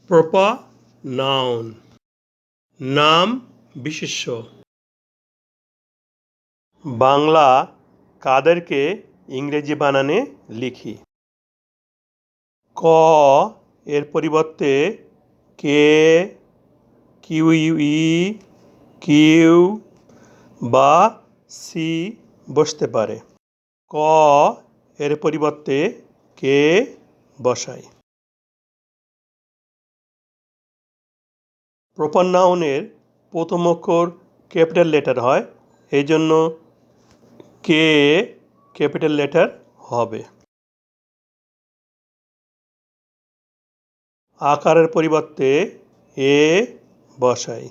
Proper noun নাম বিশেষ্য। বাংলা কাদেরকে ইংরেজি বানানে লিখি? ক এর পরিবর্তে কে, কিউই, কিউ বা সি বসতে পারে। ক এর পরিবর্তে কে বসাই। প্রপার নাউনের প্রথম অক্ষর ক্যাপিটাল লেটার হয়, এই জন্য কে ক্যাপিটাল লেটার হবে। আকারের পরিবর্তে এ বসাই।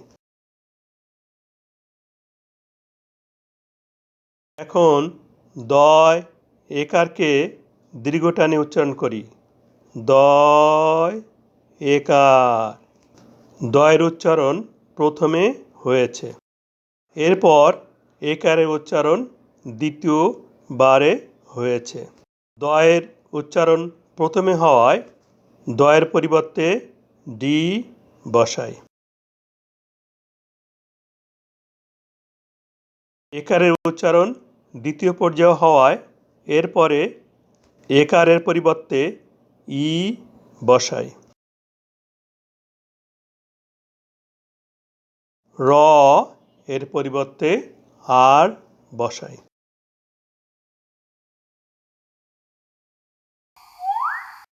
এখন দয় একারকে দীর্ঘ টানে উচ্চারণ করি। দয় একার। দয়ের উচ্চারণ প্রথমে হয়েছে, এরপর একারের উচ্চারণ দ্বিতীয় বারে হয়েছে। দয়ের উচ্চারণ প্রথমে হওয়ায় দয়ের পরিবর্তে ডি বসাই। একারের উচ্চারণ দ্বিতীয় পর্যায়ে হওয়ায় এরপরে একারের পরিবর্তে ই বসাই। র এর পরিবর্তে আর বসাই।